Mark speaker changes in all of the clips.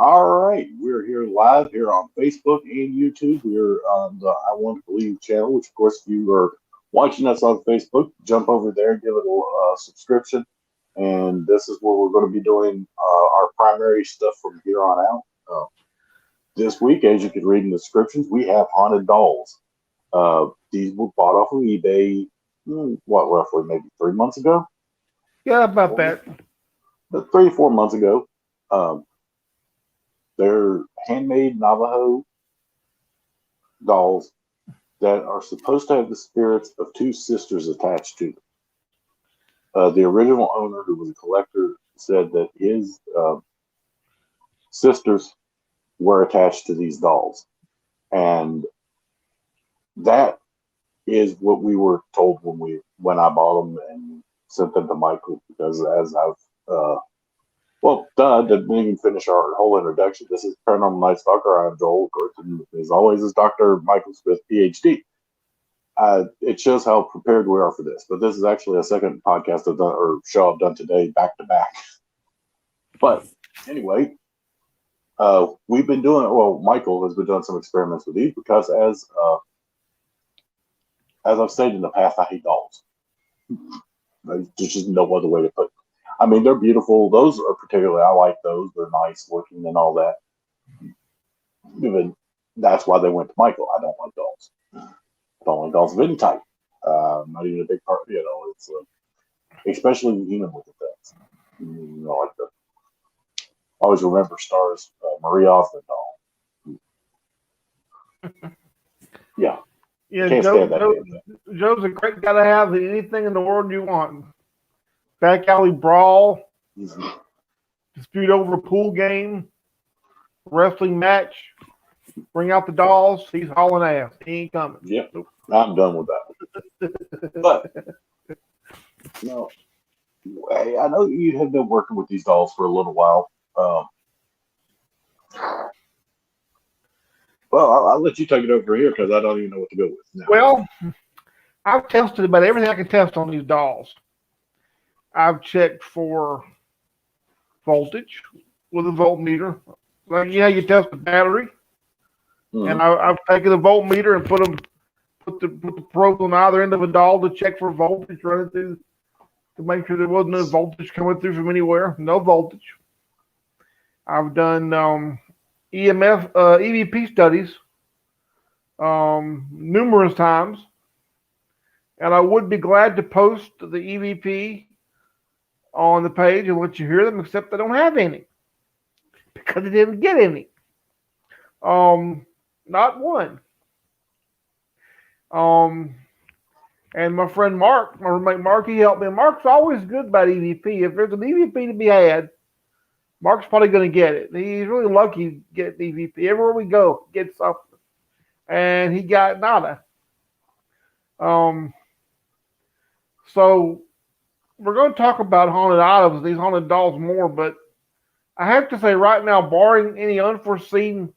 Speaker 1: All right, we're here live here on Facebook and YouTube. We're on the I Want to Believe channel, which, of course, if you are watching us on Facebook, jump over there, give it a subscription. And this is where we're going to be doing our primary stuff from here on out. This week, as you can read in the descriptions, we have haunted dolls. These were bought off of eBay, what, roughly maybe 3 months ago?
Speaker 2: Yeah, about that.
Speaker 1: 3 or 4 months ago. Um, they're handmade Navajo dolls that are supposed to have the spirits of two sisters attached to them. The original owner, who was a collector, said that his sisters were attached to these dolls. And that is what we were told when I bought them and sent them to Michael, because as I've didn't even finish our whole introduction. This is Paranormal Night Stalker. I'm Joel, of course, and as always is Dr. Michael Smith, PhD. It shows how prepared we are for this, but this is actually a second podcast show I've done today, back to back. But anyway, we've been doing. Well, Michael has been doing some experiments with these because, as I've stated in the past, I hate dolls. There's just no other way to put it. I mean, they're beautiful. Those are particularly, I like those. They're nice looking and all that. Even that's why they went to Michael. I don't like dolls. I don't like dolls of any type. Not even a big part. It's especially human looking things. Like the. I always remember Star's Marie Osmond doll. Yeah.
Speaker 2: Yeah,
Speaker 1: Can't stand that.
Speaker 2: Joe's a great guy to have anything in the world you want. Back alley brawl, dispute over a pool game, wrestling match, bring out the dolls, he's hauling ass. He ain't coming.
Speaker 1: Yep. I'm done with that. But, no, I know you have been working with these dolls for a little while. Well, I'll let you take it over here because I don't even know what to go with now.
Speaker 2: Well, I've tested about everything I can test on these dolls. I've checked for voltage with a voltmeter. Like, you test the battery. Mm-hmm. And I've taken a voltmeter and put the probe on either end of a doll to check for voltage running through, to make sure there wasn't no voltage coming through from anywhere. No voltage. I've done EMF, EVP studies numerous times. And I would be glad to post the EVP on the page and let you hear them, except I don't have any because I didn't get any. Not one. And my friend Mark, my roommate Mark, he helped me. Mark's always good about EVP. If there's an EVP to be had, Mark's probably going to get it. He's really lucky to get an EVP. Everywhere we go, get something. And he got nada. So we're going to talk about haunted items, these haunted dolls more, but I have to say right now, barring any unforeseen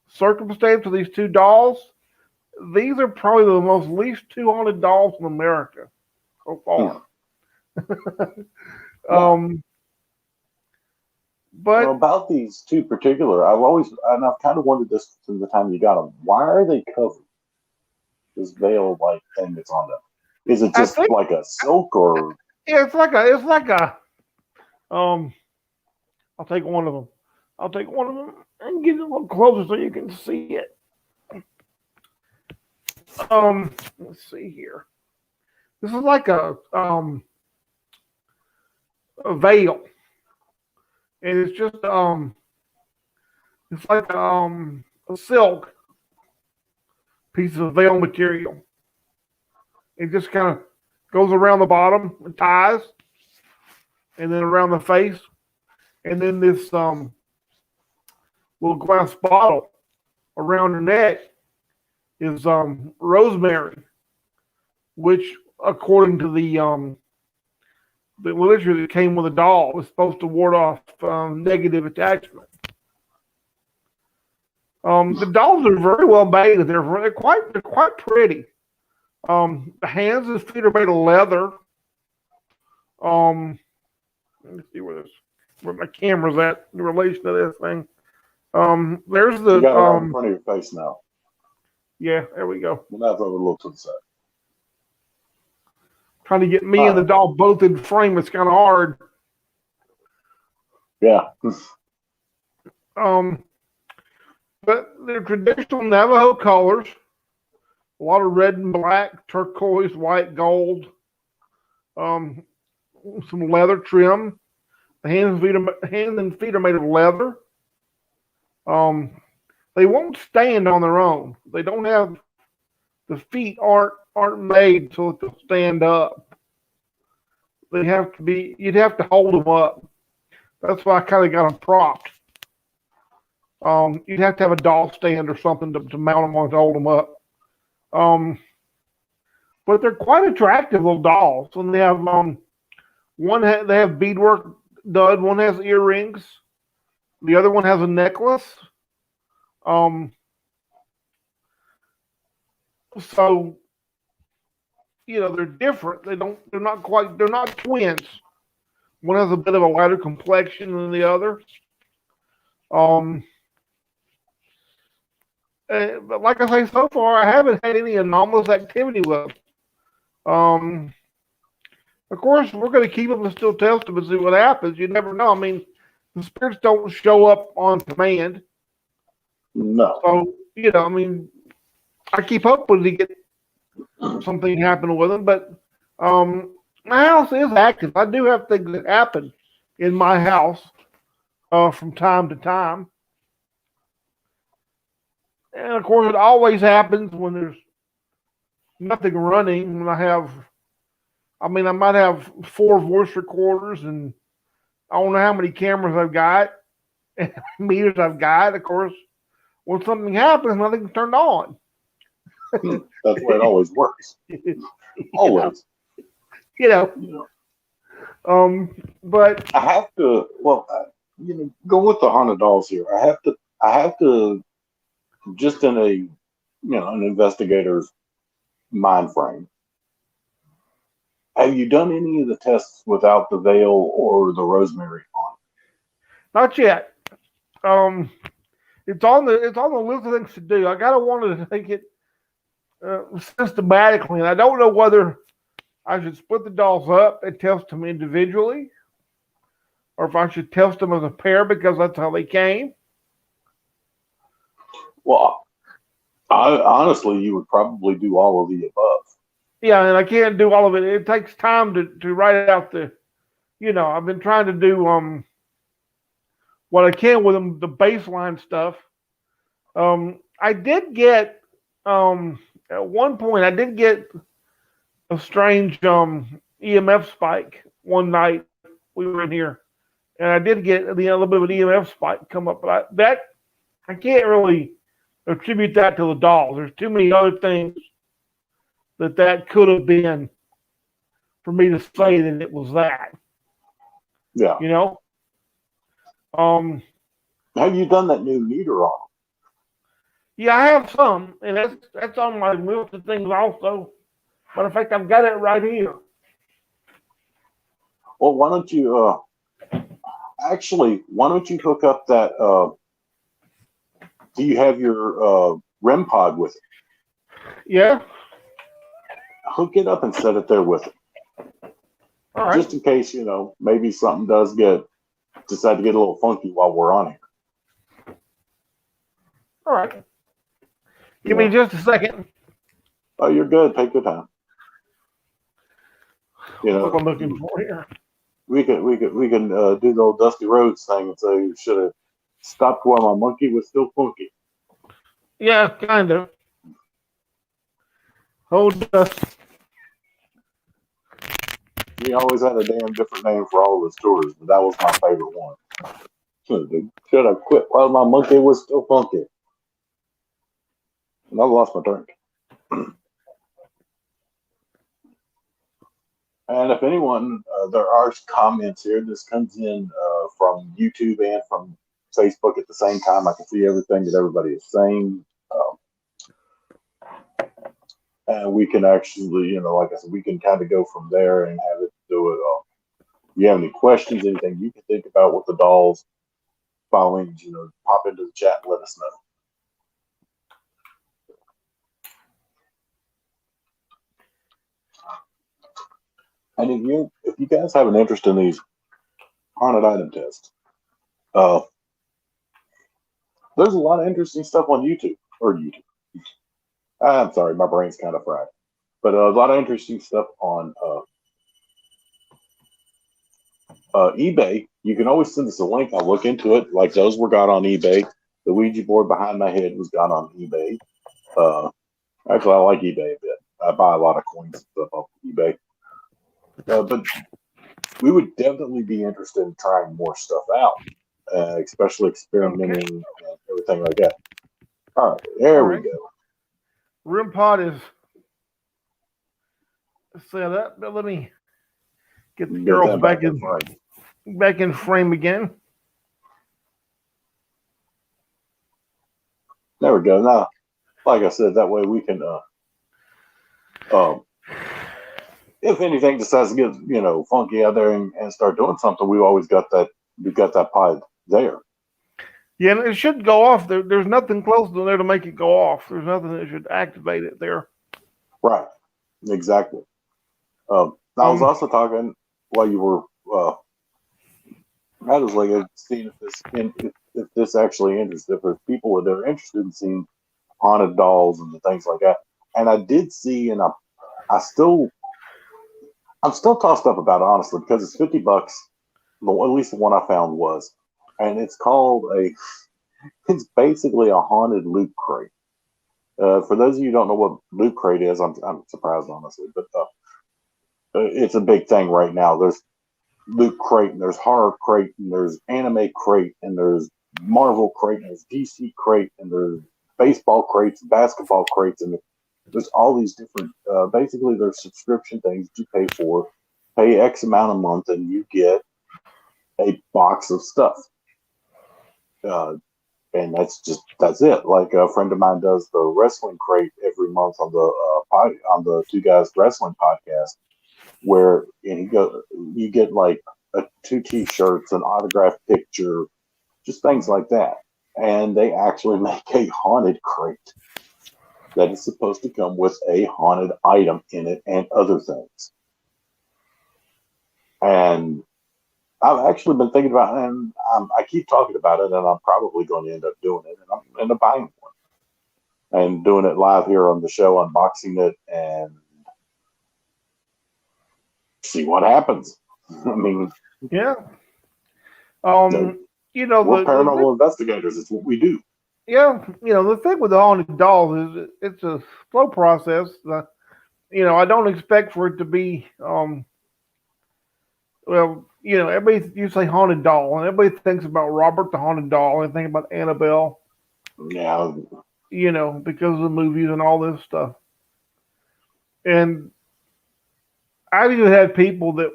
Speaker 2: circumstance of these two dolls, these are probably the most least two haunted dolls in America so far. But
Speaker 1: about these two particular, I've kind of wondered this from the time you got them. Why are they covered? This veil like thing that's on them. Is it just like a silk or?
Speaker 2: Yeah, it's like a. I'll take one of them and get it a little closer so you can see it. Let's see here. This is like a veil, and it's just it's like a silk piece of veil material. It just kind of goes around the bottom and ties, and then around the face, and then this little glass bottle around her neck is rosemary, which, according to the literature that came with the doll, was supposed to ward off negative attachment. The dolls are very well made. They're quite pretty. The hands and feet are made of leather. Let me see where my camera's at in relation to this thing. There's
Speaker 1: You
Speaker 2: the
Speaker 1: got it right in front of your face now.
Speaker 2: yeah, there we go.
Speaker 1: We'll have to have a little to the side.
Speaker 2: Trying to get me and the doll both in frame. It's kind of hard.
Speaker 1: Yeah.
Speaker 2: But they're traditional Navajo colors. A lot of red and black, turquoise, white, gold. Some leather trim. The hands and feet are made of leather. They won't stand on their own. They don't have the feet aren't made so that they'll stand up. They have to be. You'd have to hold them up. That's why I kind of got them propped. You'd have to have a doll stand or something to mount them on to hold them up. But they're quite attractive little dolls, and they have they have beadwork done. One has earrings. The other one has a necklace. So they're different. They're not twins. One has a bit of a lighter complexion than the other. But like I say, so far I haven't had any anomalous activity with them. Of course, we're going to keep them and still test them and see what happens. You never know. I mean, the spirits don't show up on command.
Speaker 1: No.
Speaker 2: So, I mean, I keep hoping to get something happen with them. But my house is active. I do have things that happen in my house from time to time. And, of course, it always happens when there's nothing running. When I might have 4 voice recorders, and I don't know how many cameras I've got, and meters I've got. Of course, when something happens, nothing's turned on.
Speaker 1: That's the way it always works. Always.
Speaker 2: But
Speaker 1: I have to. Well, go with the haunted dolls here. I have to. Just in an investigator's mind frame. Have you done any of the tests without the veil or the rosemary on?
Speaker 2: Not yet. It's on the list of things to do. I gotta wanted to take it systematically, and I don't know whether I should split the dolls up and test them individually, or if I should test them as a pair because that's how they came.
Speaker 1: Well, honestly, you would probably do all of the above.
Speaker 2: Yeah, and I can't do all of it. It takes time to write out I've been trying to do what I can with them, the baseline stuff. I did get at one point I did get a strange EMF spike one night we were in here, and I did get a little bit of an EMF spike come up, but I can't really attribute that to the dolls. There's too many other things that could have been for me to say that it was that.
Speaker 1: Yeah. Have you done that new meter on them?
Speaker 2: Yeah, I have some, and that's on my list of things also. But in fact, I've got it right here.
Speaker 1: Well, why don't you hook up that? Do you have your REM pod with it?
Speaker 2: Yeah.
Speaker 1: Hook it up and set it there with it.
Speaker 2: All right.
Speaker 1: Just in case, maybe something does decide to get a little funky while we're on here.
Speaker 2: All right. Give me just a second.
Speaker 1: Oh, you're good. Take your time.
Speaker 2: What I'm looking for here.
Speaker 1: We can do the old Dusty Rhodes thing and say you should have stopped while my monkey was still funky.
Speaker 2: Yeah, kind of. Hold up.
Speaker 1: He always had a damn different name for all of his tours, but that was my favorite one. Should have quit while my monkey was still funky. And I lost my drink. And if anyone, there are comments here. This comes in from YouTube and from Facebook at the same time. I can see everything that everybody is saying. And we can actually, like I said, we can kind of go from there and have it do it. If you have any questions, anything you can think about with the dolls, by all means, pop into the chat and let us know. And if you guys have an interest in these haunted item tests, there's a lot of interesting stuff on YouTube. I'm sorry, my brain's kind of fried. But a lot of interesting stuff on eBay. You can always send us a link. I'll look into it. Like those were got on eBay. The Ouija board behind my head was got on eBay. Actually, I like eBay a bit. I buy a lot of coins and stuff off eBay. But we would definitely be interested in trying more stuff out, especially experimenting and everything like that. All right, there we go.
Speaker 2: REM pod is set up, but let me get the girls back in frame again.
Speaker 1: There we go. Now, like I said, that way we can, if anything decides to get funky out there and start doing something, we've always got that. We've got that pod there.
Speaker 2: Yeah, and it should go off. There's nothing close to there to make it go off. There's nothing that should activate it there.
Speaker 1: Right. Exactly. I was also talking while you were. I was like seeing if this actually interests if there's people that are interested in seeing haunted dolls and things like that. And I did see, and I'm still tossed up about it honestly because it's $50. At least the one I found was, and it's called it's basically a haunted loot crate. For those of you who don't know what loot crate is, I'm surprised honestly, but it's a big thing right now. There's loot crate, and there's horror crate, and there's anime crate, and there's Marvel crate, and there's DC crate, and there's baseball crates, basketball crates, and there's all these different. Basically, there's subscription things you pay for. Pay X amount a month, and you get a box of stuff. And that's it. Like a friend of mine does the wrestling crate every month on the Two Guys Wrestling podcast, where you get like 2 T-shirts, an autographed picture, just things like that. And they actually make a haunted crate that is supposed to come with a haunted item in it and other things. And I've actually been thinking about it, and I keep talking about it, and I'm probably going to end up doing it, and I'm going to end up buying one and doing it live here on the show, unboxing it, and see what happens. I mean,
Speaker 2: yeah.
Speaker 1: we're paranormal investigators. It's what we do.
Speaker 2: Yeah, the thing with the haunted dolls is it's a slow process. I don't expect for it to be everybody, you say haunted doll, and everybody thinks about Robert the Haunted Doll, and think about Annabelle.
Speaker 1: Yeah.
Speaker 2: Because of the movies and all this stuff. And I've even had people that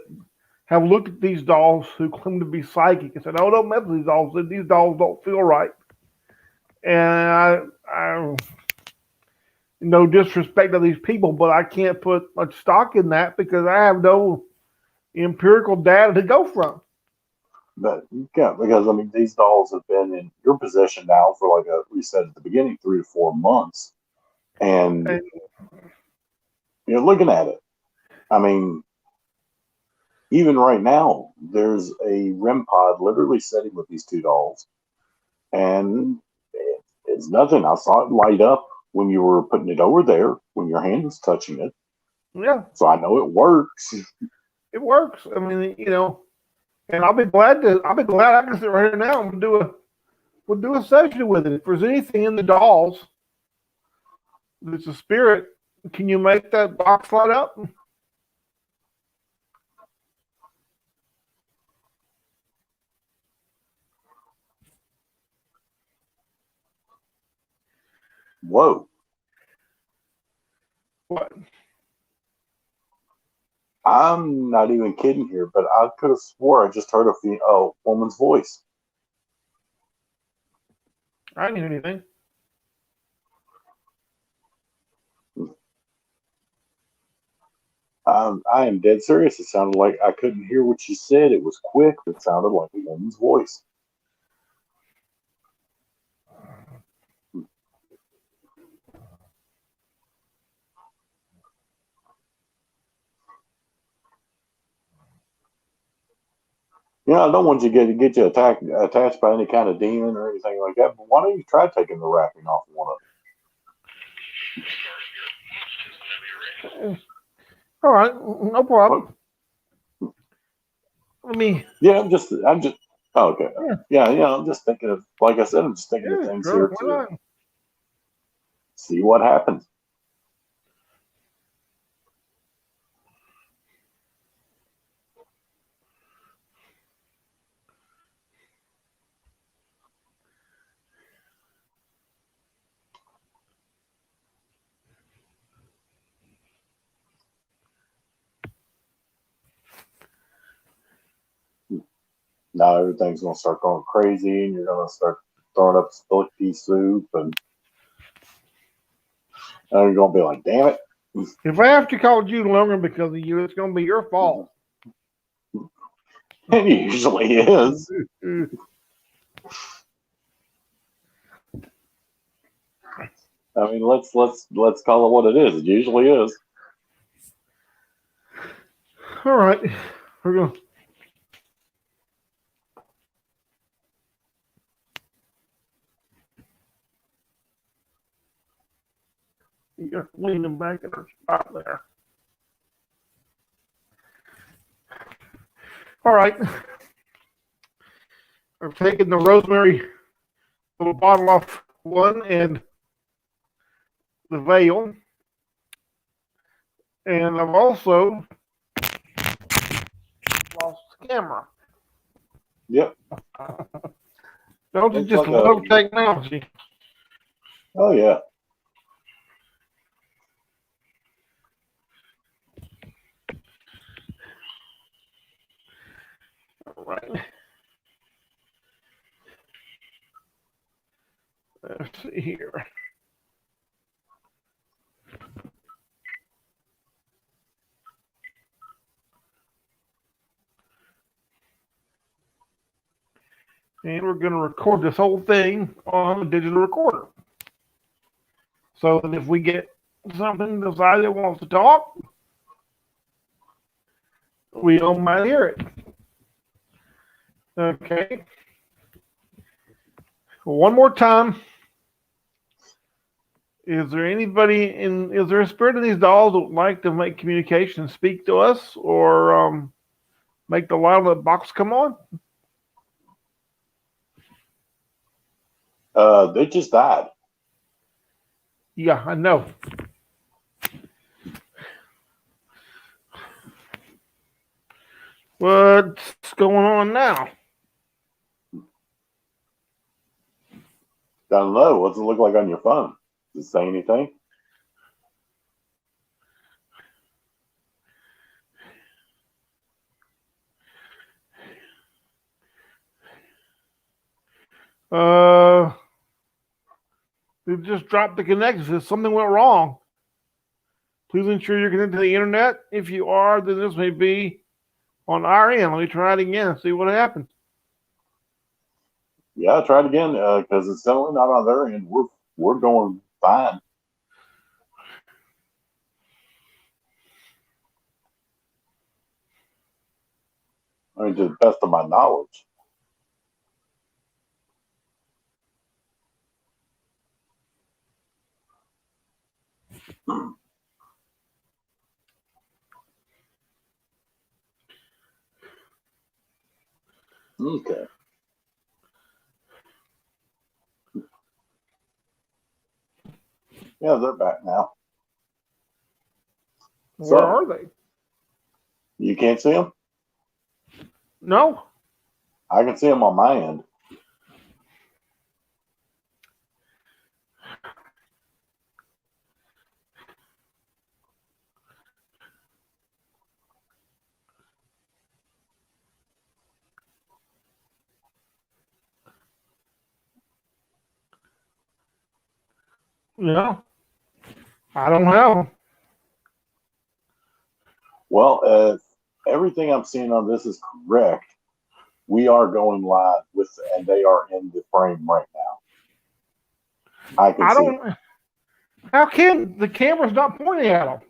Speaker 2: have looked at these dolls who claim to be psychic and said, "Oh, don't mess with these dolls. These dolls don't feel right." And I no disrespect to these people, but I can't put much stock in that because I have no empirical data to go from.
Speaker 1: But yeah, because I mean, these dolls have been in your possession now for we said at the beginning, 3 to 4 months, and you're looking at it. I mean, even right now, there's a REM pod literally sitting with these 2 dolls, and it's nothing. I saw it light up when you were putting it over there, when your hand was touching it.
Speaker 2: Yeah.
Speaker 1: So I know it works.
Speaker 2: It works. I mean, and I'll be glad I can sit right here now and we'll do a session with it. If there's anything in the dolls that's a spirit, can you make that box light up?
Speaker 1: Whoa.
Speaker 2: What?
Speaker 1: I'm not even kidding here, but I could have swore I just heard a woman's voice.
Speaker 2: I didn't hear anything.
Speaker 1: I am dead serious. It sounded like I couldn't hear what she said. It was quick. It sounded like a woman's voice. I don't want you to get you attached by any kind of demon or anything like that. But why don't you try taking the wrapping off one of
Speaker 2: All right, no problem. Let me.
Speaker 1: them? Yeah, I'm just. Oh, okay. Yeah. I'm just thinking of, like I said, I'm just thinking of
Speaker 2: Yeah,
Speaker 1: things
Speaker 2: sure.
Speaker 1: here
Speaker 2: Why
Speaker 1: to
Speaker 2: not?
Speaker 1: see what happens. Now everything's gonna start going crazy, and you're gonna start throwing up split pea soup, and you're gonna be like, "Damn it!"
Speaker 2: If I have to call you longer because of you, it's going to be your fault.
Speaker 1: It usually is. I mean, let's call it what it is. It usually is.
Speaker 2: All right, we're going. You're leaning back in her spot there. All right. I've taken the rosemary little bottle off one and the veil. And I've also lost the camera.
Speaker 1: Yep.
Speaker 2: Don't you
Speaker 1: Looks
Speaker 2: just
Speaker 1: like
Speaker 2: love technology?
Speaker 1: Oh yeah.
Speaker 2: All right. Let's see here. And we're going to record this whole thing on a digital recorder. So that if we get something decided that wants to talk, we don't mind hear it. Okay. One more time. Is there a spirit in these dolls that would like to make communication speak to us or make the light on the box come on?
Speaker 1: They just died.
Speaker 2: Yeah, I know. What's going on now?
Speaker 1: I don't know. What's it look like on your phone? Does it say anything?
Speaker 2: It just dropped the connection. Says something went wrong. Please ensure you're connected to the internet. If you are, then this may be on our end. Let me try it again and see what happened.
Speaker 1: Yeah, try it again because it's definitely not on their end. We're going fine. I mean, to the best of my knowledge. Okay. Yeah, they're back now.
Speaker 2: Where are they?
Speaker 1: You can't see them?
Speaker 2: No.
Speaker 1: I can see them on my end.
Speaker 2: No. I don't have them.
Speaker 1: Well, if everything I'm seeing on this is correct, we are going live and they are in the frame right now. I can see them.
Speaker 2: How can the camera's not pointing at them?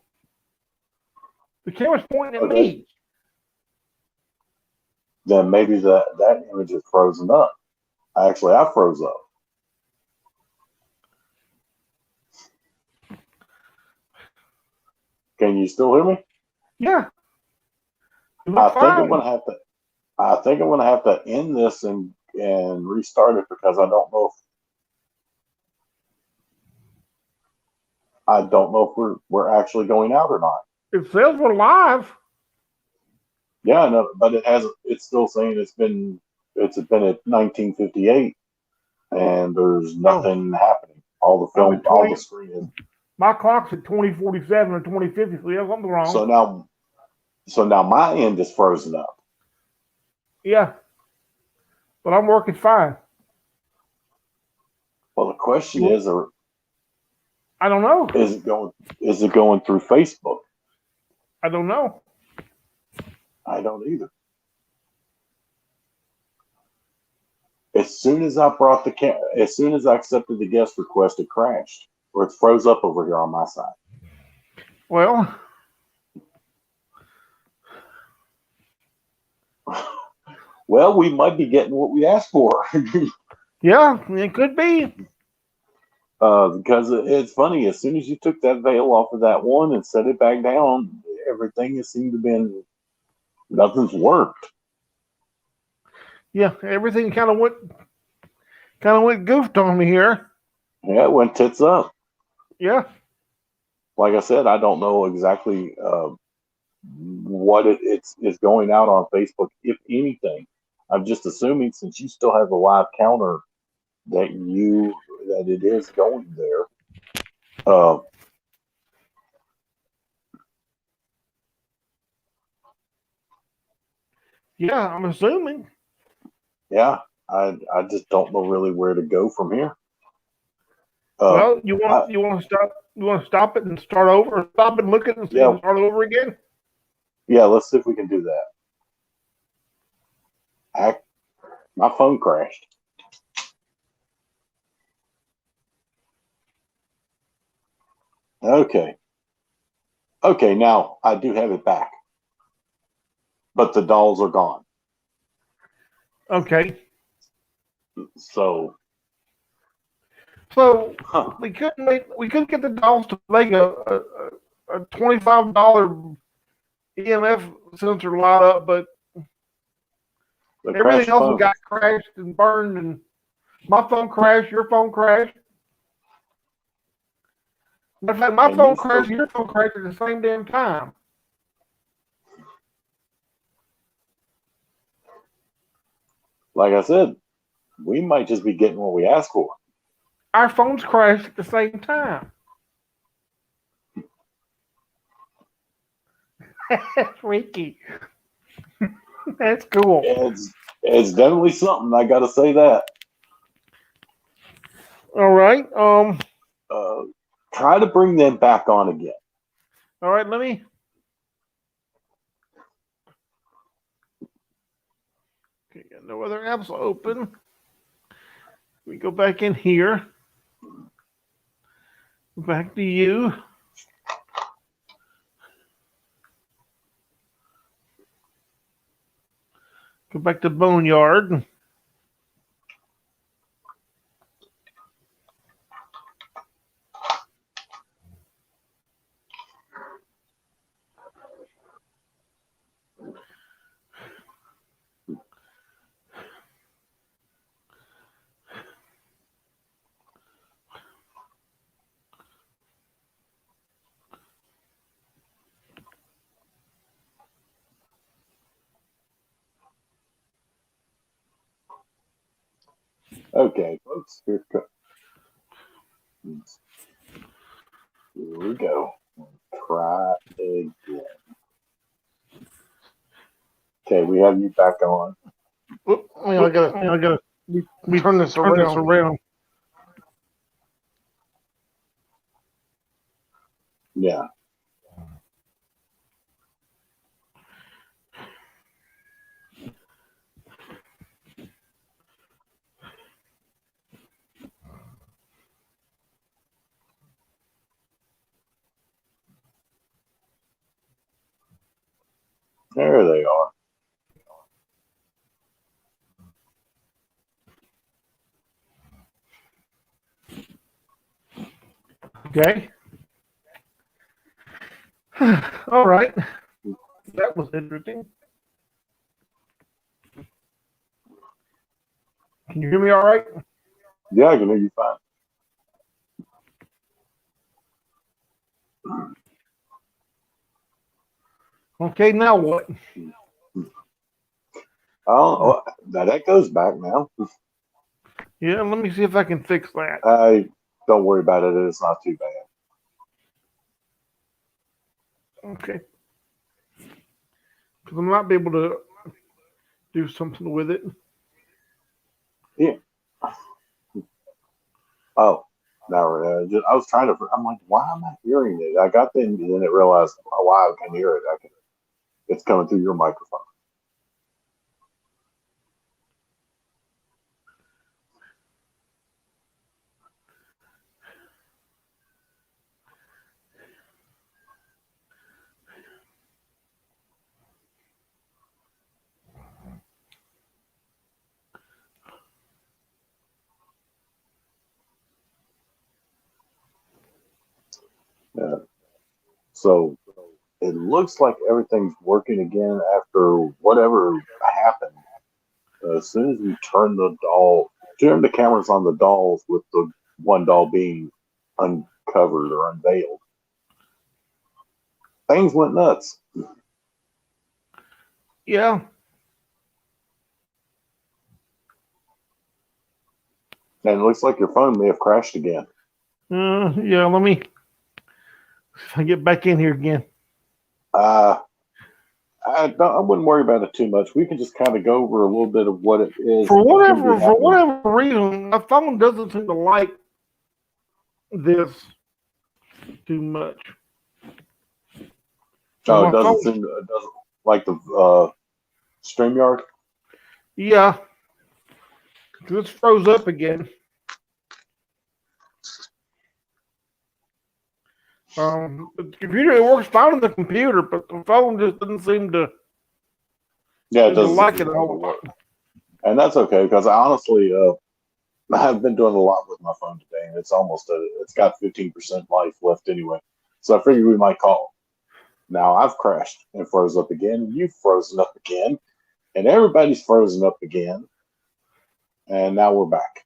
Speaker 2: The camera's pointing at me.
Speaker 1: then maybe that image is frozen up. Actually, I froze up. Can you still hear me?
Speaker 2: Yeah. You
Speaker 1: I
Speaker 2: look
Speaker 1: think I'm
Speaker 2: fine.
Speaker 1: gonna have to. I think I'm gonna have to end this and restart it because I don't know if we're actually going out or not.
Speaker 2: It says we're live.
Speaker 1: Yeah, no, but it hasn't. It's still saying it's been at 1958 and there's
Speaker 2: Oh,
Speaker 1: nothing happening. All the
Speaker 2: I'm
Speaker 1: film,
Speaker 2: at
Speaker 1: all the
Speaker 2: 20.
Speaker 1: screen is
Speaker 2: My clock's at 2047 or 2050. So yeah, something's
Speaker 1: so
Speaker 2: wrong.
Speaker 1: now. So now my end is frozen up.
Speaker 2: Yeah, but I'm working fine.
Speaker 1: Well, the question
Speaker 2: You,
Speaker 1: is, or
Speaker 2: I don't know.
Speaker 1: is it going? Is it going through Facebook?
Speaker 2: I don't know.
Speaker 1: I don't either. As soon as I accepted the guest request, it crashed or it froze up over here on my side.
Speaker 2: Well,
Speaker 1: Well, we might be getting what we asked for.
Speaker 2: yeah, it could be.
Speaker 1: Because it's funny, as soon as you took that veil off of that one and set it back down, everything has seemed to been nothing's worked.
Speaker 2: Yeah, everything kind of went goofed on me here.
Speaker 1: Yeah, it went tits up.
Speaker 2: Yeah.
Speaker 1: Like I said, I don't know exactly what it's going out on Facebook, if anything. I'm just assuming since you still have the live counter that it is going there. Uh,
Speaker 2: Yeah, I'm assuming.
Speaker 1: yeah, I just don't know really where to go from here. Uh,
Speaker 2: Well, you want
Speaker 1: I,
Speaker 2: you want to stop it and start over, or stop and look at it and see
Speaker 1: yeah,
Speaker 2: and start over again.
Speaker 1: yeah. Let's see if we can do that. My phone crashed. Okay, okay. Now I do have it back, but the dolls are gone.
Speaker 2: Okay.
Speaker 1: So,
Speaker 2: So
Speaker 1: huh,
Speaker 2: we couldn't get the dolls to make a $25 EMF sensor light up, but
Speaker 1: the
Speaker 2: everything
Speaker 1: crash
Speaker 2: else
Speaker 1: phone.
Speaker 2: got crashed and burned, and my phone crashed, your phone crashed. In fact, my
Speaker 1: And you
Speaker 2: phone crashed
Speaker 1: still,
Speaker 2: and your phone crashed at the same damn time.
Speaker 1: like I said, we might just be getting what we asked for.
Speaker 2: Our phones crashed at the same time. That's freaky. That's cool.
Speaker 1: It's definitely something. I got to say that.
Speaker 2: All right.
Speaker 1: Uh, Try to bring them back on again.
Speaker 2: All right. Let me. Okay, got no other apps open. We go back in here. Back to you. Go back to Boneyard.
Speaker 1: Okay, folks. Here we go. Try again. Okay, we have you back on.
Speaker 2: I gotta
Speaker 3: Turn this
Speaker 2: turn this
Speaker 3: around.
Speaker 2: around.
Speaker 1: Yeah. There they are.
Speaker 2: Okay. All right. That was interesting. Can you hear me all right?
Speaker 1: Yeah, I can hear you fine.
Speaker 2: Okay, now what?
Speaker 1: Oh, now that goes back now.
Speaker 2: Yeah, let me see if I can fix that.
Speaker 1: Don't worry about it. It's not too bad.
Speaker 2: Okay. Because I might be able to do something with it.
Speaker 1: Yeah. Oh, now I was trying to. I'm like, why am I hearing it? I got the, and then it realized, oh, wow, I can hear it. It's coming through your microphone. Yeah. So it looks like everything's working again after whatever happened. As soon as we turn the cameras on the dolls, with the one doll being uncovered or unveiled, things went nuts.
Speaker 2: Yeah.
Speaker 1: And it looks like your phone may have crashed again.
Speaker 2: Yeah, let me see if I get back in here again.
Speaker 1: I wouldn't worry about it too much. We can just kind of go over a little bit of what it is.
Speaker 2: For
Speaker 1: what's gonna be
Speaker 2: whatever
Speaker 1: happening.
Speaker 2: reason, my phone doesn't seem to like this too much. So
Speaker 1: Oh,
Speaker 2: my phone,
Speaker 1: it doesn't like the StreamYard.
Speaker 2: yeah, this froze up again. The computer, it works fine on the computer, but the phone just doesn't seem to
Speaker 1: Yeah, it
Speaker 2: like
Speaker 1: doesn't
Speaker 2: it a whole
Speaker 1: work,
Speaker 2: lot.
Speaker 1: and that's okay because I honestly, I've been doing a lot with my phone today, and it's got 15% life left anyway. So I figured we might call. Now I've crashed and froze up again. You've frozen up again, and everybody's frozen up again, and now we're back.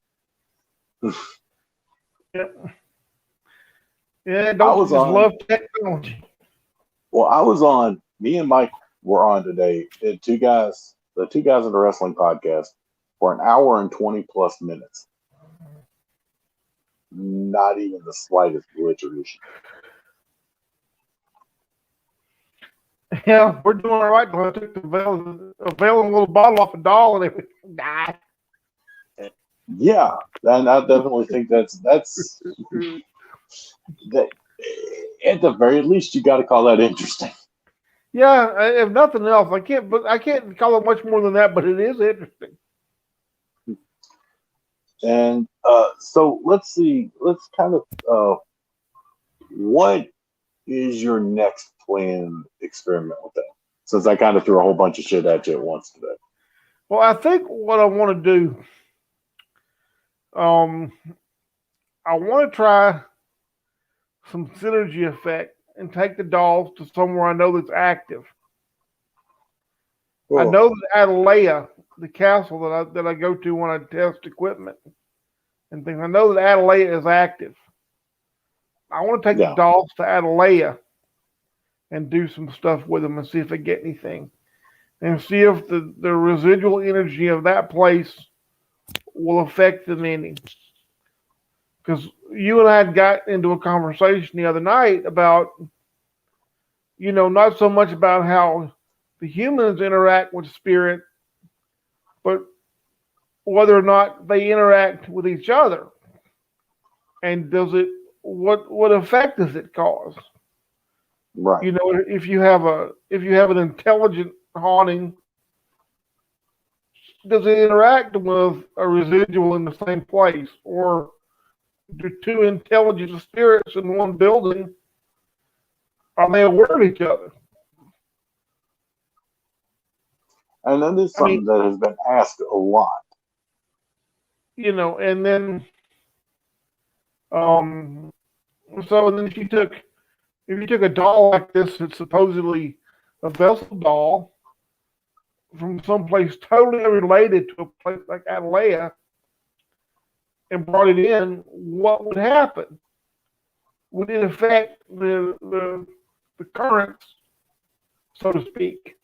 Speaker 2: Yeah, yeah,
Speaker 1: I
Speaker 2: don't you
Speaker 1: was
Speaker 2: just
Speaker 1: on.
Speaker 2: love technology?
Speaker 1: Well, I was on. Me and Mike were on today. The two guys in the wrestling podcast, for an hour and 20+ minutes. Not even the slightest glitch or issue.
Speaker 2: Yeah, we're doing all right. I took the available little bottle off a doll and everything died.
Speaker 1: Yeah, and I definitely think that's that. At the very least, you got to call that interesting.
Speaker 2: Yeah, if nothing else, I can't call it much more than that, but it is interesting.
Speaker 1: And so let's see. Let's kind of what is your next planned experiment with that? Since I kind of threw a whole bunch of shit at you at once today.
Speaker 2: Well, I think what I want to do, um, I want to try some synergy effect and take the dolls to somewhere I know that's active. I
Speaker 1: Cool.
Speaker 2: know that Atalaya, the castle that I go to when I test equipment and things, I know that Atalaya is active. I want to take the
Speaker 1: Yeah.
Speaker 2: dolls to Atalaya and do some stuff with them and see if they get anything. And see if the residual energy of that place will affect them any. Because you and I had got into a conversation the other night about, not so much about how the humans interact with spirit, but whether or not they interact with each other. And what effect does it cause?
Speaker 1: Right.
Speaker 2: If you have an intelligent haunting, does it interact with a residual in the same place, or do two intelligent spirits in one building, are they aware of each other?
Speaker 1: And that is
Speaker 2: I mean,
Speaker 1: something that has been asked a lot.
Speaker 2: and then So then if you took a doll like this that's supposedly a vessel doll from someplace totally unrelated to a place like Atalaya and brought it in, what would happen? Would it affect the currents, so to speak?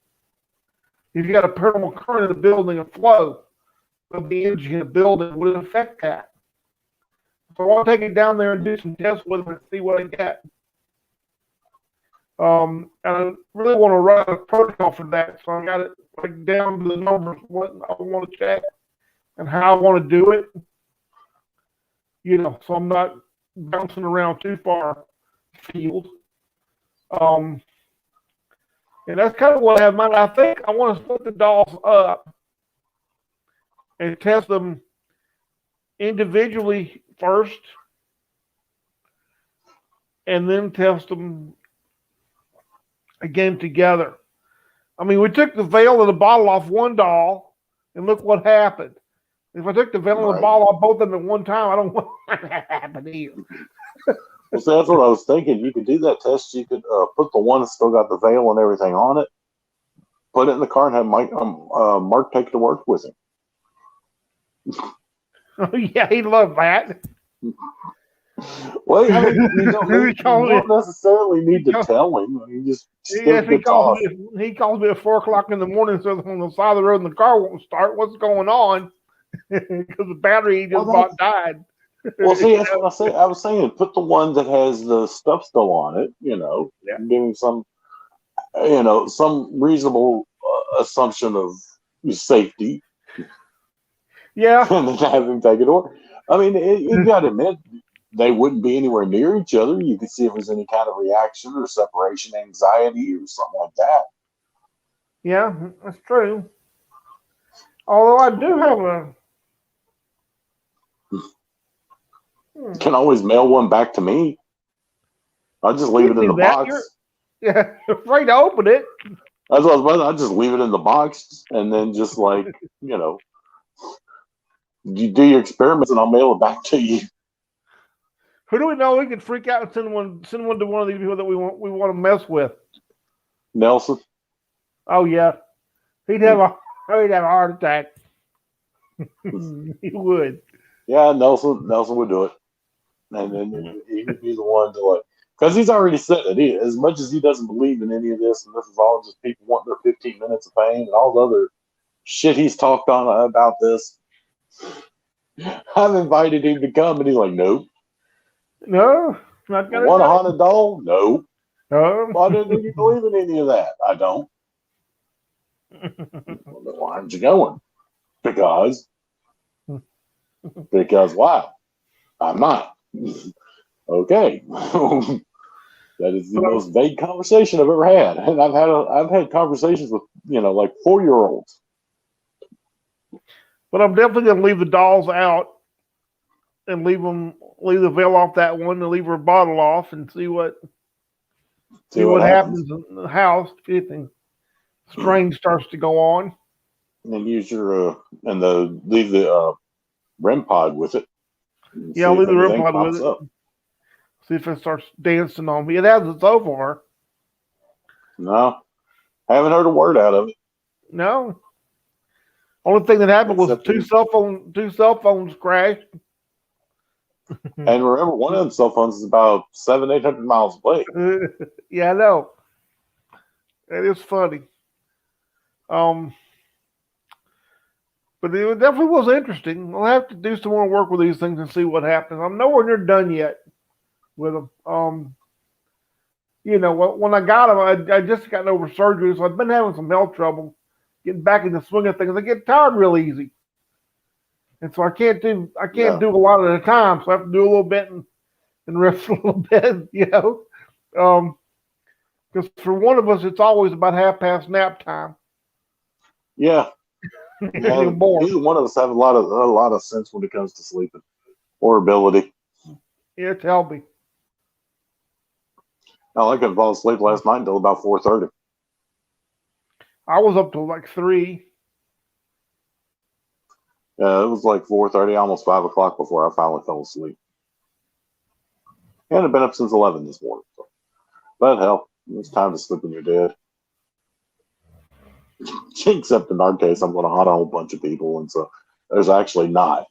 Speaker 2: If you got a paranormal current in the building, a flow of the energy in the building, would it affect that? So I'll take it down there and do some tests with it and see what I get. And I really want to write a protocol for that, so I got it like down to the numbers, what I want to check and how I want to do it. So I'm not bouncing around too far field. And that's kind of what I have in mind. I think I want to split the dolls up and test them individually first, and then test them again together. I mean, we took the veil and the bottle off one doll, and look what happened. If I took the veil and the bottle off both of them at one time, I don't want that to happen here.
Speaker 1: Well, so that's what I was thinking. You could do that test. You could put the one that's still got the veil and everything on it, put it in the car, and have Mark take it to work with him.
Speaker 2: Oh, yeah, he'd love that.
Speaker 1: Well, I mean, you don't necessarily need to tell him. I mean, just
Speaker 2: he calls me at 4 o'clock in the morning, so on the side of the road and the car won't start. What's going on? Because the battery he just bought died.
Speaker 1: Well, see, that's what I say. I was saying, put the one that has the stuff still on it. Give him some, some reasonable assumption of safety.
Speaker 2: Yeah,
Speaker 1: and then have him take it over. I mean, you got to admit, they wouldn't be anywhere near each other. You could see if there's any kind of reaction or separation anxiety or something like that.
Speaker 2: Yeah, that's true. Although I do have a.
Speaker 1: Can always mail one back to me. I'll just leave it in the box.
Speaker 2: You're afraid to open it.
Speaker 1: That's what I was about. I'll just leave it in the box and then just you do your experiments and I'll mail it back to you.
Speaker 2: Who do we know we could freak out and send one to one of these people that we want to mess with?
Speaker 1: Nelson.
Speaker 2: Oh yeah, he'd have a heart attack. He would.
Speaker 1: Yeah, Nelson would do it, and then he would be the one to because he's already said it. As much as he doesn't believe in any of this, and this is all just people wanting their 15 minutes of fame and all the other shit he's talked on about this. I've invited him to come, and he's like, nope.
Speaker 2: No, not gonna.
Speaker 1: Want a haunted doll? Nope.
Speaker 2: No.
Speaker 1: Why didn't you believe in any of that? I don't. Well, why aren't you going? Because why? I'm not. Okay. That is the most vague conversation I've ever had, and I've had conversations with 4-year-olds.
Speaker 2: But I'm definitely gonna leave the dolls out and leave the veil off that one and leave her bottle off and see what happens in the house if anything strange starts to go on.
Speaker 1: And then use your leave the REM pod with it.
Speaker 2: Yeah, I'll leave the REM pod with it. See if it starts dancing on me. It hasn't so far.
Speaker 1: No, I haven't heard a word out of it.
Speaker 2: No. Only thing that happened was two cell phones crashed.
Speaker 1: And remember, one of them cell phones is about 700-800 miles away.
Speaker 2: Yeah, I know. It is funny. But it definitely was interesting. We'll have to do some more work with these things and see what happens. I'm nowhere near done yet with them. When I got them, I just got over surgery, so I've been having some health trouble getting back in the swing of things. I get tired real easy. And so I can't do a lot at a time. So I have to do a little bit and rest a little bit, Because for one of us, it's always about 1/2 nap time.
Speaker 1: Yeah. Neither one of us have a lot of sense when it comes to sleeping or ability.
Speaker 2: Yeah, tell me.
Speaker 1: I couldn't fall asleep last night until about 4:30.
Speaker 2: I was up till like 3.
Speaker 1: Yeah, it was like 4:30, almost 5 o'clock before I finally fell asleep. And I've been up since 11 this morning. So. But hell, it's time to sleep when you're dead. Except in our case, I'm going to hunt a whole bunch of people, and so there's actually not.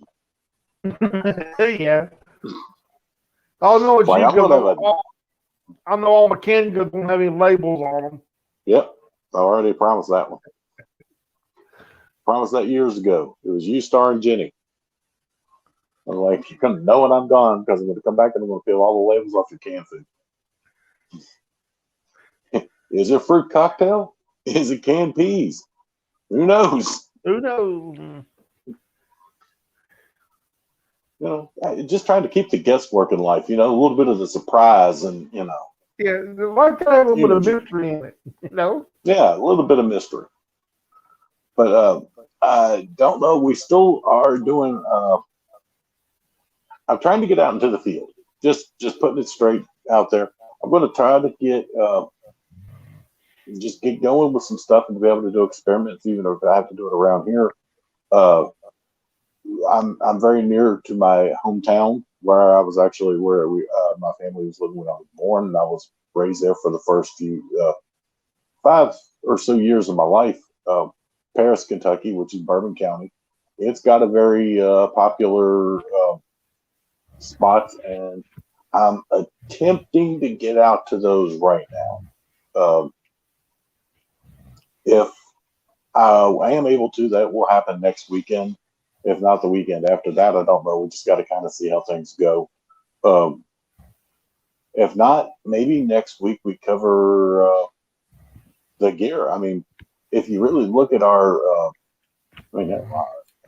Speaker 2: Yeah. Oh no, it's
Speaker 1: Like,
Speaker 2: you
Speaker 1: I'm gonna have
Speaker 2: because I know all my canned goods don't have any labels on them.
Speaker 1: Yep, I already promised that one. Promised that years ago. It was you, Star, and Jenny. I'm like, you're going to know when I'm gone because I'm going to come back and I'm going to peel all the labels off your canned food. Is it fruit cocktail? Is it canned peas? Who knows?
Speaker 2: Who knows?
Speaker 1: You know, just trying to keep the guesswork in life. You know, a little bit of the surprise, and you know.
Speaker 2: Yeah, why can't I have a little bit of mystery in it? You know?
Speaker 1: Yeah, a little bit of mystery. But I don't know. We still are doing. I'm trying to get out into the field. Just putting it straight out there. I'm going to try to get just get going with some stuff and be able to do experiments, even if I have to do it around here. I'm very near to my hometown where I was actually where my family was living when I was born, and I was raised there for the first few 5 or so years of my life. Paris, Kentucky, which is Bourbon County, it's got a very popular spots, and I'm attempting to get out to those right now. If I am able to, that will happen next weekend. If not the weekend after that, I don't know. We just got to kind of see how things go. If not, maybe next week we cover the gear. I mean, if you really look at our,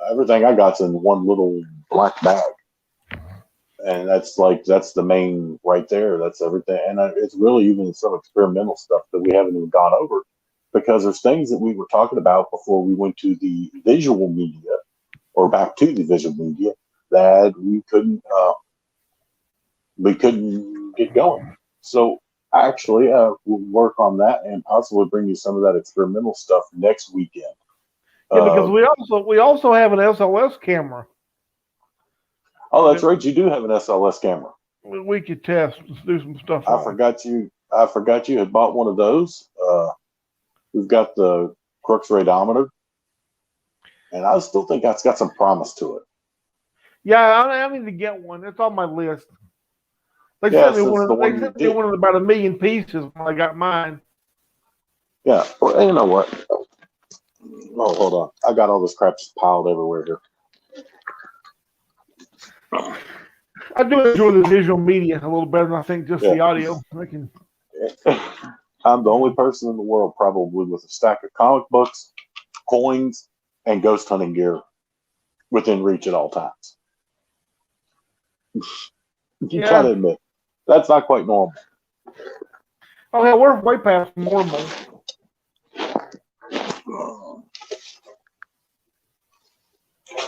Speaker 1: everything I got's in one little black bag. And that's the main right there. That's everything. And it's really even some experimental stuff that we haven't even gone over because there's things that we were talking about before we went to the visual media or back to the visual media that we couldn't get going. So actually, we'll work on that and possibly bring you some of that experimental stuff next weekend.
Speaker 2: Yeah, because we also have an SLS camera.
Speaker 1: Oh, that's right. You do have an SLS camera.
Speaker 2: We could test, do some stuff.
Speaker 1: I forgot you had bought one of those. We've got the Crux Radometer, and I still think that's got some promise to it.
Speaker 2: Yeah, I need to get one. It's on my list. They sent me one of about 1 million pieces when I got mine.
Speaker 1: Yeah, well, you know what? Oh, hold on. I got all this crap just piled everywhere here.
Speaker 2: I do enjoy the visual media a little better than I think just the audio.
Speaker 1: I'm the only person in the world probably with a stack of comic books, coins, and ghost hunting gear within reach at all times. You gotta admit, that's not quite normal.
Speaker 2: Oh, hell, we're way past normal.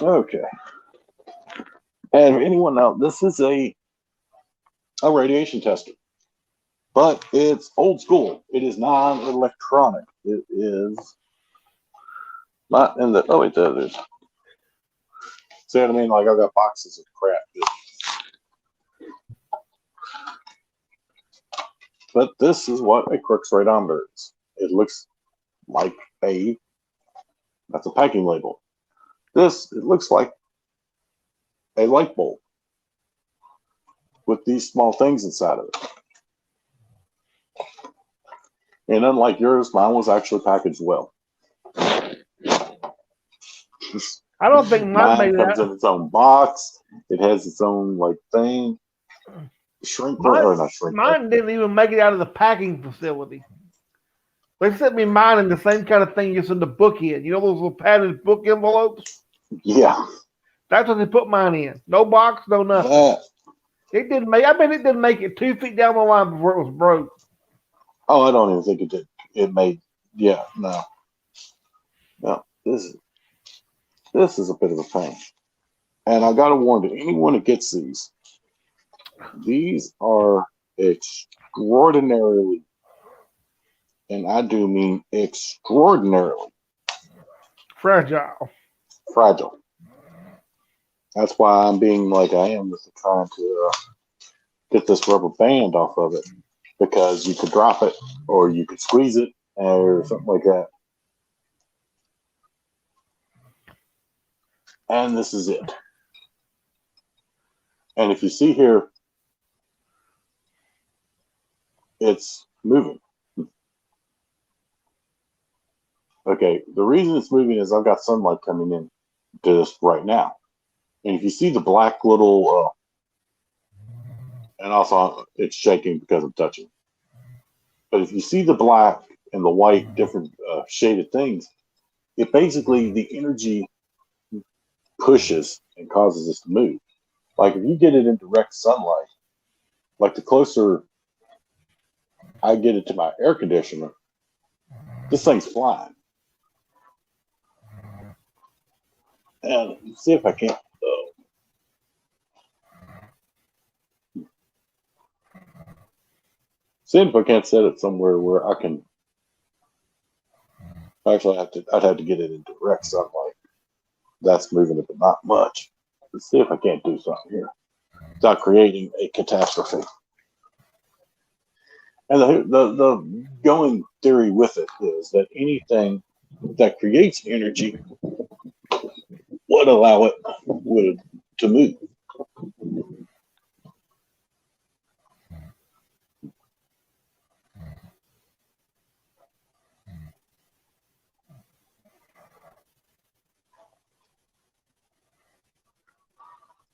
Speaker 1: Okay. And anyone else, this is a radiation tester, but it's old school. It is non-electronic. It is not in the. Oh wait, there it is. See what I mean? Like I've got boxes of crap. But this is what a Crux Radometer is. It looks like that's a packing label. It looks like a light bulb with these small things inside of it. And unlike yours, mine was actually packaged well.
Speaker 2: I don't think
Speaker 1: mine comes in its own box. It has its own thing.
Speaker 2: Mine didn't even make it out of the packing facility. They sent me mine in the same kind of thing you send the book in. You know those little padded book envelopes?
Speaker 1: Yeah.
Speaker 2: That's what they put mine in. No box, no nothing. It didn't make. I bet it didn't make it 2 feet down the line before it was broke.
Speaker 1: Oh, I don't even think it did. It made. Yeah, no. No, this is a bit of a pain. And I got to warn you, anyone that gets these are extraordinarily, and I do mean extraordinarily
Speaker 2: fragile.
Speaker 1: That's why I'm being like I am with trying to get this rubber band off of it because you could drop it or you could squeeze it or something like that. And this is it. And if you see here, it's moving. Okay, the reason it's moving is I've got sunlight coming in to this right now. And if you see the black little, and also it's shaking because I'm touching. But if you see the black and the white different shaded things, it basically, the energy pushes and causes this to move. Like if you get it in direct sunlight, like the closer I get it to my air conditioner, this thing's flying. And see if I can't. See if I can't set it somewhere where I can. Actually, I'd have to get it in direct sunlight. That's moving it, but not much. Let's see if I can't do something here without creating a catastrophe. And the going theory with it is that anything that creates energy would allow it to move.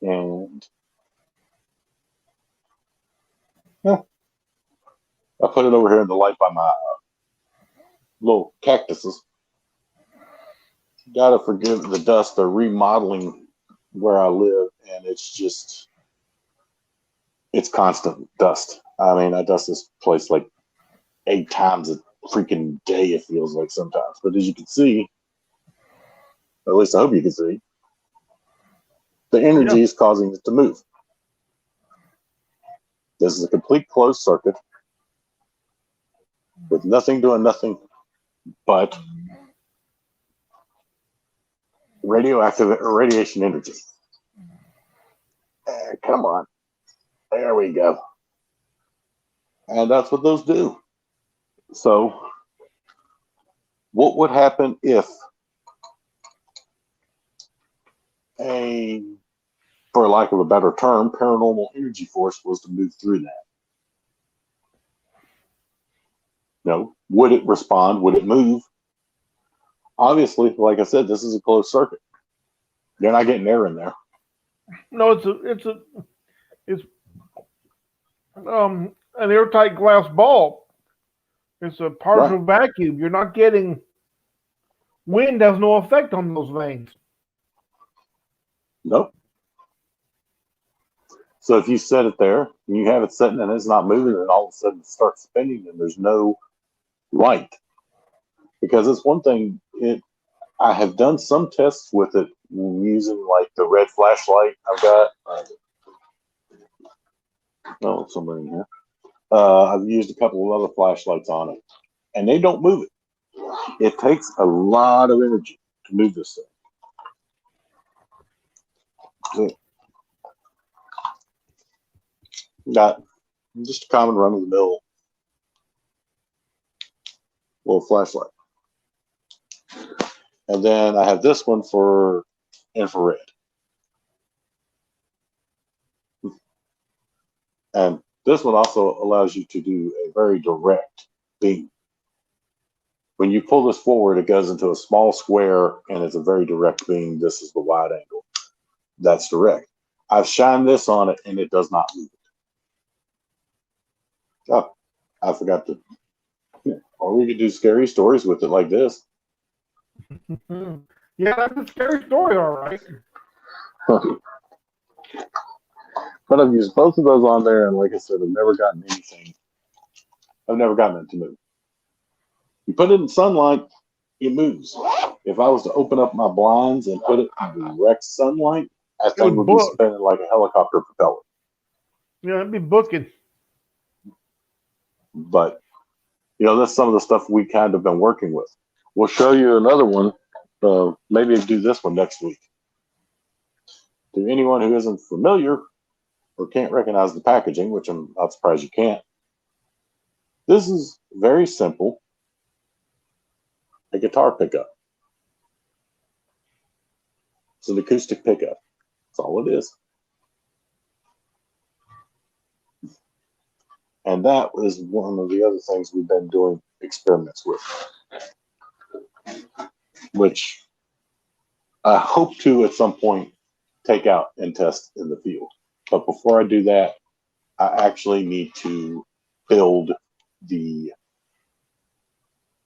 Speaker 1: And yeah, I put it over here in the light by my little cactuses. Gotta forgive the dust. They're remodeling where I live, and it's constant dust. I mean, I dust this place like 8 times a freaking day, it feels like sometimes. But as you can see, or at least I hope you can see, the energy is causing it to move. This is a complete closed circuit with nothing doing nothing but radioactive or radiation energy. Come on. There we go. And that's what those do. So what would happen if for lack of a better term, paranormal energy force was to move through that? Would it respond? Would it move? Obviously, like I said, this is a closed circuit. You're not getting air in there.
Speaker 2: No, it's an airtight glass bulb. It's a partial vacuum. You're not getting wind. Has no effect on those veins.
Speaker 1: Nope. So if you set it there and you have it sitting and it's not moving, and all of a sudden it starts spinning and there's no light. Because it's one thing, I have done some tests with it using like the red flashlight I've got. Oh, somewhere in here. I've used a couple of other flashlights on it, and they don't move it. It takes a lot of energy to move this thing. Got just a common run-of-the-mill little flashlight. And then I have this one for infrared. And this one also allows you to do a very direct beam. When you pull this forward, it goes into a small square, and it's a very direct beam. This is the wide angle. That's direct. I've shined this on it, and it does not move it. Oh, I forgot to. Or we could do scary stories with it like this.
Speaker 2: Yeah, that's a scary story, all right.
Speaker 1: But I've used both of those on there, and like I said, I've never gotten anything. I've never gotten it to move. You put it in sunlight, it moves. If I was to open up my blinds and put it in direct sunlight, that thing would be spinning like a helicopter propeller.
Speaker 2: Yeah, it'd be booking.
Speaker 1: But, that's some of the stuff we kind of been working with. We'll show you another one. Maybe do this one next week. To anyone who isn't familiar, or can't recognize the packaging, which I'm not surprised you can't, this is very simple. A guitar pickup. It's an acoustic pickup. That's all it is. And that is one of the other things we've been doing experiments with, which I hope to at some point take out and test in the field. But before I do that, I actually need to build the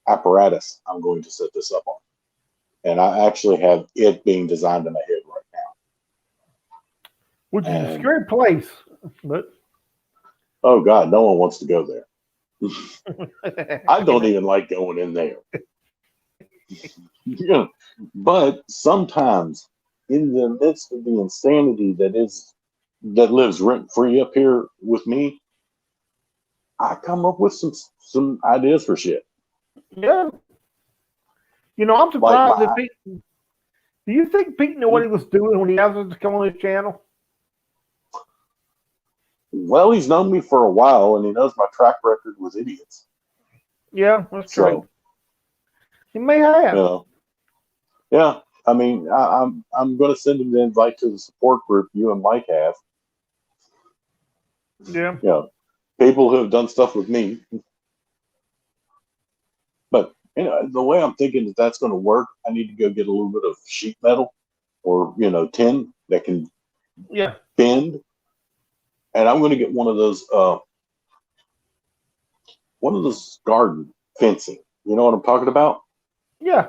Speaker 1: apparatus I'm going to set this up on. And I actually have it being designed in my head right now.
Speaker 2: Which is a scary place, but
Speaker 1: oh God, no one wants to go there. I don't even like going in there. Yeah. But sometimes in the midst of the insanity that lives rent free up here with me, I come up with some ideas for shit.
Speaker 2: Yeah. You know, I'm surprised that Pete. Do you think Pete knew what he was doing when he asked us to come on his channel?
Speaker 1: Well, he's known me for a while, and he knows my track record with idiots.
Speaker 2: Yeah, that's true. He may have.
Speaker 1: You know, yeah. I mean, I'm going to send him the invite to the support group you and Mike have.
Speaker 2: Yeah.
Speaker 1: You know, people who have done stuff with me. But you know, the way I'm thinking that's going to work, I need to go get a little bit of sheet metal or tin that can bend, and I'm going to get one of those garden fencing. You know what I'm talking about?
Speaker 2: Yeah.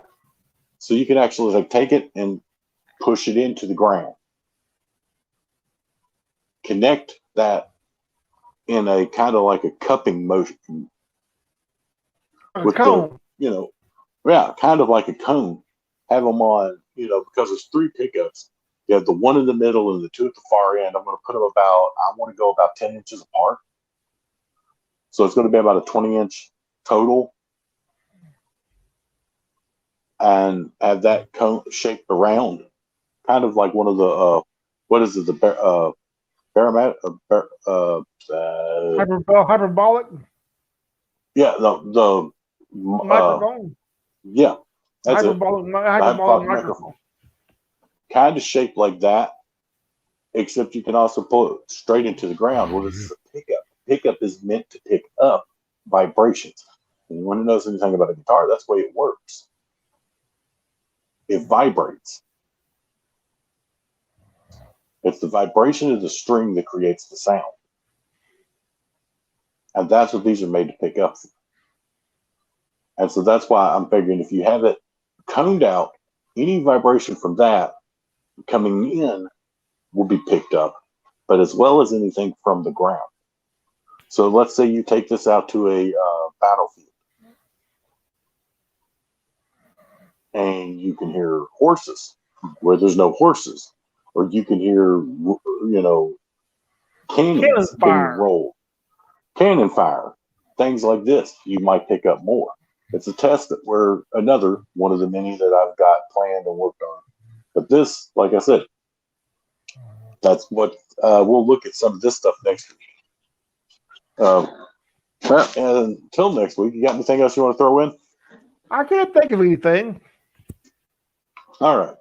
Speaker 1: So you can actually like take it and push it into the ground, connect that in a kind of like a cupping motion.
Speaker 2: A cone.
Speaker 1: Kind of like a cone. Have them on, because there's 3 pickups. You have the one in the middle and the 2 at the far end. I'm going to put them I want to go about 10 inches apart. So it's going to be about a 20-inch total. And have that cone shaped around, kind of like one of the, the barometric,
Speaker 2: hyperbolic?
Speaker 1: Yeah, the
Speaker 2: microphone.
Speaker 1: Yeah, that's
Speaker 2: hyperbolic microphone.
Speaker 1: Kind of shaped like that, except you can also pull it straight into the ground. Well, this is a pickup. Pickup is meant to pick up vibrations. Anyone who knows anything about a guitar, that's the way it works. It vibrates. It's the vibration of the string that creates the sound. And that's what these are made to pick up. And so that's why I'm figuring if you have it coned out, any vibration from that coming in will be picked up, but as well as anything from the ground. So let's say you take this out to a battlefield and you can hear horses where there's no horses, or you can hear, cannons being rolled, cannon fire, things like this. You might pick up more. It's a test that we're another one of the many that I've got planned and worked on. But this, like I said, that's what we'll look at some of this stuff next week. And until next week, you got anything else you want to throw in?
Speaker 2: I can't think of anything.
Speaker 1: All right.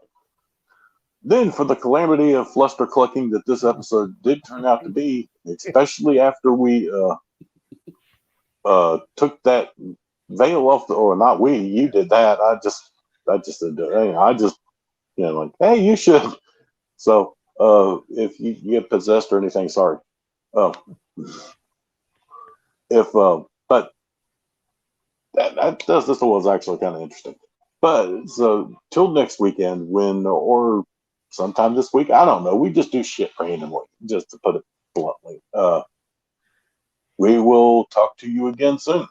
Speaker 1: Then, for the calamity of fluster clucking that this episode did turn out to be, especially after we took that veil off, you did that. I just did that. I just, like, hey, you should. So, if you get possessed or anything, sorry. But this was actually kind of interesting. But so till next weekend, or sometime this week, I don't know. We just do shit randomly, just to put it bluntly. We will talk to you again soon.